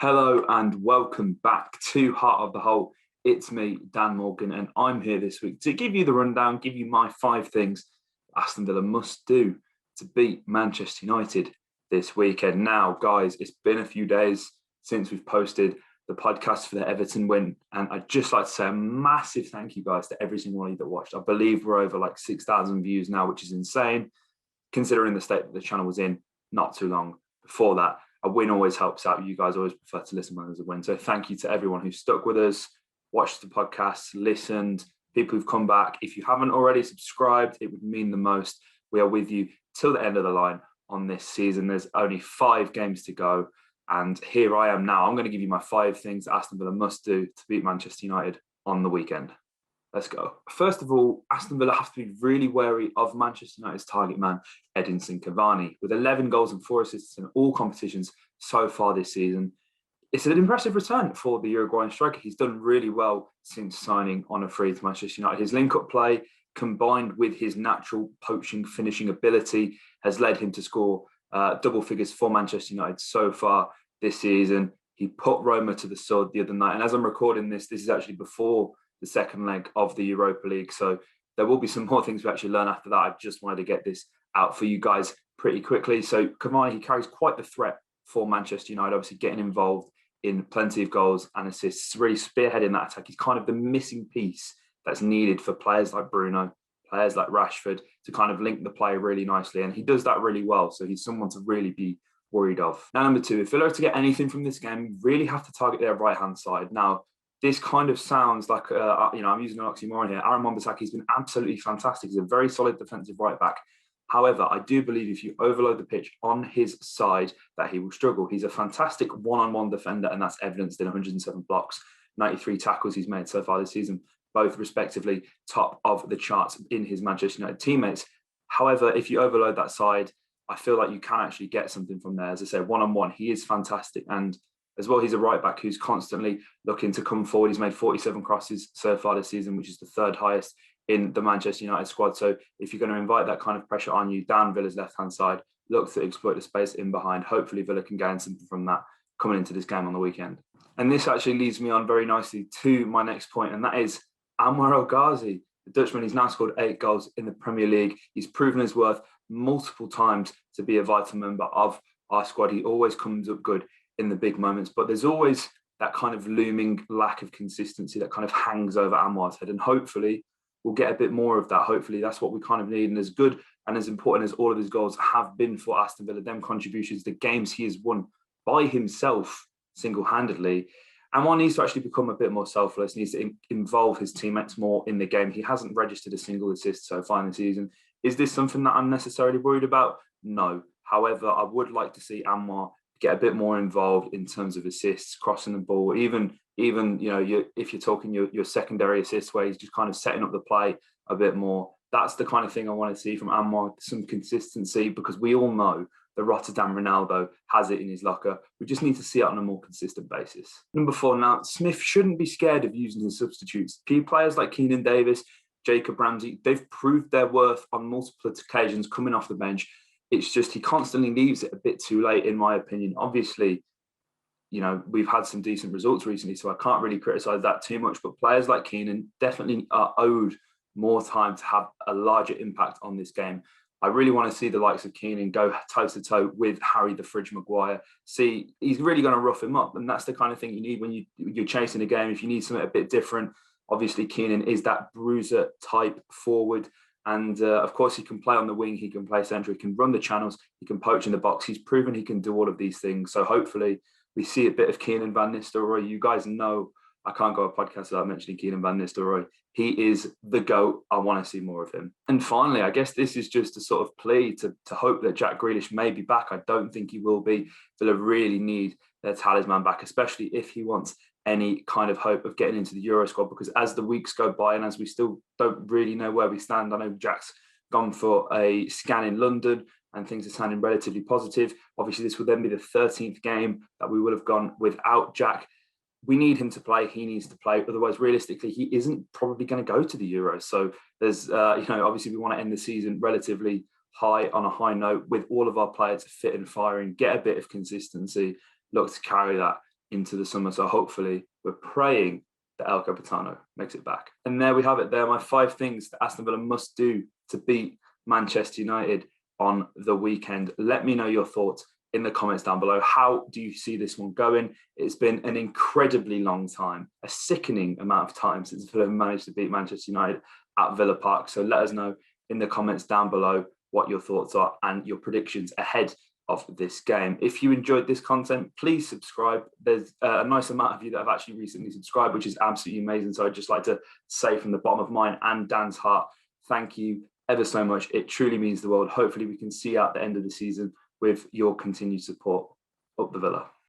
Hello and welcome back to Heart of the Whole. It's me, Dan Morgan, and I'm here this week to give you the rundown, give you my 5 things Aston Villa must do to beat Manchester United this weekend. Now, guys, it's been a few days since we've posted the podcast for the Everton win, and I'd just like to say a massive thank you, guys, to every single one of you that watched. I believe we're over 6,000 views now, which is insane, considering the state that the channel was in not too long before that. A win always helps out. You guys always prefer to listen when there's a win. So thank you to everyone who stuck with us, watched the podcast, listened, people who've come back. If you haven't already subscribed, it would mean the most. We are with you till the end of the line on this season. There's only 5 games to go. And here I am now. I'm going to give you my 5 things that Aston Villa must do to beat Manchester United on the weekend. Let's go. First of all, Aston Villa have to be really wary of Manchester United's target man, Edinson Cavani. With 11 goals and 4 assists in all competitions so far this season, it's an impressive return for the Uruguayan striker. He's done really well since signing on a free to Manchester United. His link-up play, combined with his natural poaching finishing ability, has led him to score double figures for Manchester United so far this season. He put Roma to the sword the other night. And as I'm recording this is actually before the second leg of the Europa League. So there will be some more things we actually learn after that. I just wanted to get this out for you guys pretty quickly. So Cavani, he carries quite the threat for Manchester United, obviously getting involved in plenty of goals and assists, really spearheading that attack. He's kind of the missing piece that's needed for players like Bruno, players like Rashford to kind of link the play really nicely. And he does that really well. So he's someone to really be worried of. Now, number 2, if Villa are to get anything from this game, you really have to target their right-hand side. Now, this kind of sounds like, I'm using an oxymoron here. Aaron Wan-Bissaki's been absolutely fantastic. He's a very solid defensive right-back. However, I do believe if you overload the pitch on his side, that he will struggle. He's a fantastic one-on-one defender, and that's evidenced in 107 blocks, 93 tackles he's made so far this season, both respectively top of the charts in his Manchester United teammates. However, if you overload that side, I feel like you can actually get something from there. As I said, one-on-one, he is fantastic. And as well, he's a right-back who's constantly looking to come forward. He's made 47 crosses so far this season, which is the 3rd highest in the Manchester United squad. So if you're going to invite that kind of pressure on you down Villa's left-hand side, look to exploit the space in behind. Hopefully Villa can gain something from that coming into this game on the weekend. And this actually leads me on very nicely to my next point, and that is Anwar Ghazi. The Dutchman, he's now scored 8 goals in the Premier League. He's proven his worth multiple times to be a vital member of our squad. He always comes up good in the big moments, but there's always that kind of looming lack of consistency that kind of hangs over Anwar's head, and hopefully we'll get a bit more of that. Hopefully that's what we kind of need. And as good and as important as all of his goals have been for Aston Villa, them contributions, the games he has won by himself single-handedly, Anwar needs to actually become a bit more selfless, needs to involve his teammates more in the game. He hasn't registered a single assist so far in the season. Is this something that I'm necessarily worried about? No. However, I would like to see Anwar get a bit more involved in terms of assists, crossing the ball, even if you're talking your secondary assists where he's just kind of setting up the play a bit more. That's the kind of thing I want to see from Anwar, some consistency, because we all know the Rotterdam Ronaldo has it in his locker. We just need to see it on a more consistent basis. Number 4, now, Smith shouldn't be scared of using his substitutes. Key players like Keenan Davis, Jacob Ramsey, they've proved their worth on multiple occasions coming off the bench. It's just he constantly leaves it a bit too late, in my opinion. Obviously, we've had some decent results recently, so I can't really criticise that too much. But players like Keenan definitely are owed more time to have a larger impact on this game. I really want to see the likes of Keenan go toe-to-toe with Harry the Fridge Maguire. See, he's really going to rough him up, and that's the kind of thing you need when you're chasing a game. If you need something a bit different, obviously Keenan is that bruiser type forward. And of course, he can play on the wing, he can play central, he can run the channels, he can poach in the box. He's proven he can do all of these things. So hopefully we see a bit of Keenan Van Nistelrooy. You guys know I can't go a podcast without mentioning Keenan Van Nistelrooy. He is the GOAT. I want to see more of him. And finally, I guess this is just a sort of plea to hope that Jack Grealish may be back. I don't think he will be. Villa really need their talisman back, especially if he wants any kind of hope of getting into the Euro squad, because as the weeks go by and as we still don't really know where we stand, I know Jack's gone for a scan in London and things are sounding relatively positive. Obviously, this would then be the 13th game that we would have gone without Jack. We need him to play. He needs to play. Otherwise, realistically, he isn't probably going to go to the Euros. So there's, obviously we want to end the season relatively high on a high note with all of our players fit and firing, get a bit of consistency, look to carry that into the summer. So hopefully we're praying that El Capitano makes it back. And there we have it. There are my 5 things that Aston Villa must do to beat Manchester United on the weekend. Let me know your thoughts in the comments down below. How do you see this one going? It's been an incredibly long time, a sickening amount of time since Villa managed to beat Manchester United at Villa Park. So let us know in the comments down below what your thoughts are and your predictions ahead of this game. If you enjoyed this content, please subscribe. There's a nice amount of you that have actually recently subscribed, which is absolutely amazing. So I'd just like to say from the bottom of mine and Dan's heart, thank you ever so much. It truly means the world. Hopefully we can see out the end of the season with your continued support. Up the Villa.